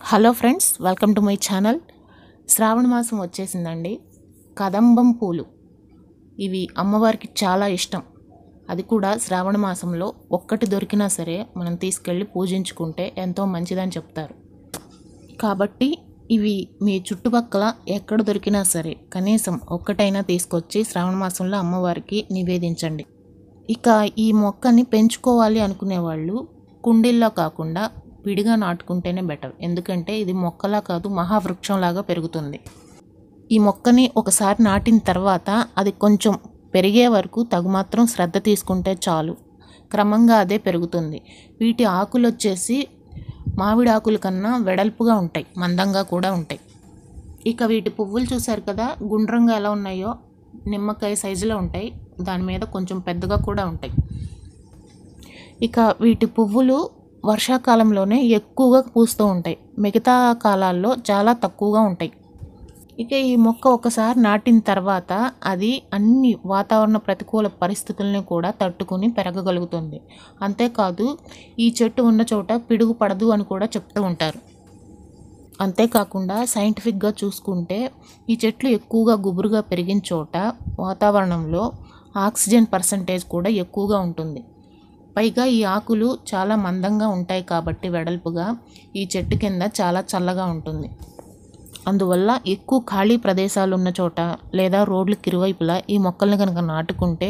Hello friends, welcome to my channel. శ్రావణ మాసం వచ్చేసిందండి. కదంబం పూలు ఇవి అమ్మవారికి చాలా ఇష్టం. అది కూడా శ్రావణ మాసంలో ఒక్కటి దొరికినా సరే మనం తీసుకెళ్ళి పూజించుకుంటే ఎంతో మంచిదని చెప్తారు. కాబట్టి ఇవి మీ చుట్టుపక్కల ఎక్కడ దొరికినా సరే కనీసం ఒక్కటైనా తీసుకొచ్చి శ్రావణ మాసంలో అమ్మవారికి నివేదించండి. ఇక ఈ మొక్కని పెంచుకోవాలి అనుకునే వాళ్ళు కుండీల్లో కాకుండా విడిగా నాటుకుంటేనే బెటర్. ఎందుకంటే ఇది మొక్కలా కాదు, మహావృక్షంలాగా పెరుగుతుంది. ఈ మొక్కని ఒకసారి నాటిన తర్వాత అది కొంచెం పెరిగే వరకు తగుమాత్రం శ్రద్ధ తీసుకుంటే చాలు, క్రమంగా అదే పెరుగుతుంది. వీటి ఆకులు వచ్చేసి మామిడి ఆకుల కన్నా వెడల్పుగా ఉంటాయి, మందంగా కూడా ఉంటాయి. ఇక వీటి పువ్వులు చూశారు కదా, గుండ్రంగా ఎలా ఉన్నాయో నిమ్మకాయ సైజులో ఉంటాయి, దాని మీద కొంచెం పెద్దగా కూడా ఉంటాయి. ఇక వీటి పువ్వులు వర్షాకాలంలోనే ఎక్కువగా పూస్తూ ఉంటాయి, మిగతా కాలాల్లో చాలా తక్కువగా ఉంటాయి. ఇక ఈ మొక్క ఒకసారి నాటిన తర్వాత అది అన్ని వాతావరణ ప్రతికూల పరిస్థితుల్ని కూడా తట్టుకుని పెరగగలుగుతుంది. అంతేకాదు ఈ చెట్టు ఉన్న చోట పిడుగు పడదు అని కూడా చెప్తూ ఉంటారు. అంతేకాకుండా సైంటిఫిక్గా చూసుకుంటే ఈ చెట్లు ఎక్కువగా గుబురుగా పెరిగిన చోట వాతావరణంలో ఆక్సిజన్ పర్సంటేజ్ కూడా ఎక్కువగా ఉంటుంది. పైగా ఈ ఆకులు చాలా మందంగా ఉంటాయి కాబట్టి వెడల్పుగా ఈ చెట్టు కింద చాలా చల్లగా ఉంటుంది. అందువల్ల ఎక్కువ ఖాళీ ప్రదేశాలు ఉన్న చోట లేదా రోడ్లకు ఇరువైపులా ఈ మొక్కల్ని కనుక నాటుకుంటే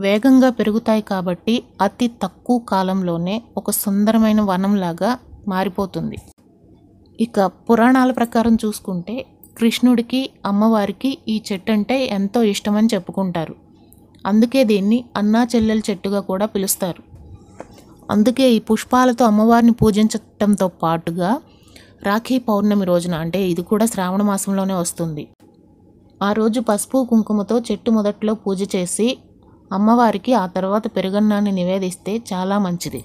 వేగంగా పెరుగుతాయి కాబట్టి అతి తక్కువ కాలంలోనే ఒక సుందరమైన వనంలాగా మారిపోతుంది. ఇక పురాణాల ప్రకారం చూసుకుంటే కృష్ణుడికి అమ్మవారికి ఈ చెట్టు అంటే ఎంతో ఇష్టమని చెప్పుకుంటారు. అందుకే దీన్ని అన్నా చెల్లెల చెట్టుగా కూడా పిలుస్తారు. అందుకే ఈ పుష్పాలతో అమ్మవారిని పూజించటంతో పాటుగా రాఖీ పౌర్ణమి రోజున, అంటే ఇది కూడా శ్రావణ మాసంలోనే వస్తుంది, ఆ రోజు పసుపు కుంకుమతో చెట్టు మొదట్లో పూజ చేసి అమ్మవారికి ఆ తర్వాత పెరుగన్నాన్ని నివేదిస్తే చాలా మంచిది.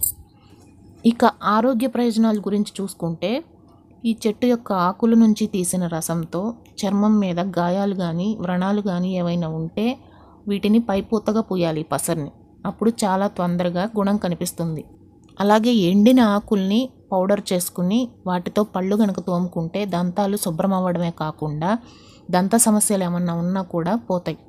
ఇక ఆరోగ్య ప్రయోజనాల గురించి చూసుకుంటే ఈ చెట్టు యొక్క ఆకుల నుంచి తీసిన రసంతో చర్మం మీద గాయాలు కానీ వ్రణాలు కానీ ఏవైనా ఉంటే వీటిని పైపూతగా పూయాలి పసర్ని, అప్పుడు చాలా తొందరగా గుణం కనిపిస్తుంది. అలాగే ఎండిన ఆకుల్ని పౌడర్ చేసుకుని వాటితో పళ్ళు కనుక తోముకుంటే దంతాలు శుభ్రం అవ్వడమే కాకుండా దంత సమస్యలు ఏమన్నా ఉన్నా కూడా పోతాయి.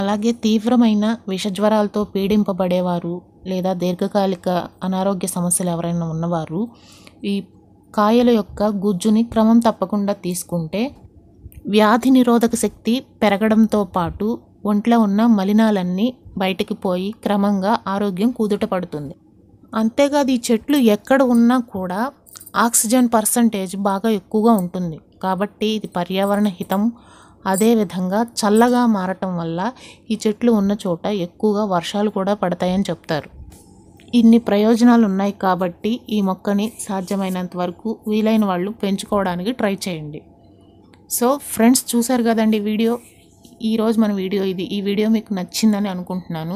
అలాగే తీవ్రమైన విషజ్వరాలతో పీడింపబడేవారు లేదా దీర్ఘకాలిక అనారోగ్య సమస్యలు ఎవరైనా ఉన్నవారు ఈ కాయల యొక్క గుజ్జుని క్రమం తప్పకుండా తీసుకుంటే వ్యాధి నిరోధక శక్తి పెరగడంతో పాటు ఒంట్లో ఉన్న మలినాలన్నీ బయటికి పోయి క్రమంగా ఆరోగ్యం కుదుట పడుతుంది. అంతేకాదు ఈ చెట్లు ఎక్కడ ఉన్నా కూడా ఆక్సిజన్ పర్సంటేజ్ బాగా ఎక్కువగా ఉంటుంది కాబట్టి ఇది పర్యావరణ హితం. అదేవిధంగా చల్లగా మారటం వల్ల ఈ చెట్లు ఉన్న చోట ఎక్కువగా వర్షాలు కూడా పడతాయని చెప్తారు. ఇన్ని ప్రయోజనాలు ఉన్నాయి కాబట్టి ఈ మొక్కని సాధ్యమైనంత వరకు వీలైన వాళ్ళు పెంచుకోవడానికి ట్రై చేయండి. సో ఫ్రెండ్స్, చూసారు కదండి వీడియో. ఈరోజు మన వీడియో ఇది. ఈ వీడియో మీకు నచ్చిందని అనుకుంటున్నాను.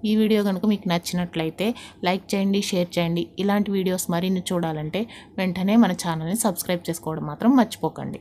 ఈ వీడియో కనుక మీకు నచ్చినట్లయితే లైక్ చేయండి, షేర్ చేయండి. ఇలాంటి వీడియోస్ మరిన్ని చూడాలంటే వెంటనే మన ఛానల్ని సబ్స్క్రైబ్ చేసుకోవడం మాత్రం మర్చిపోకండి.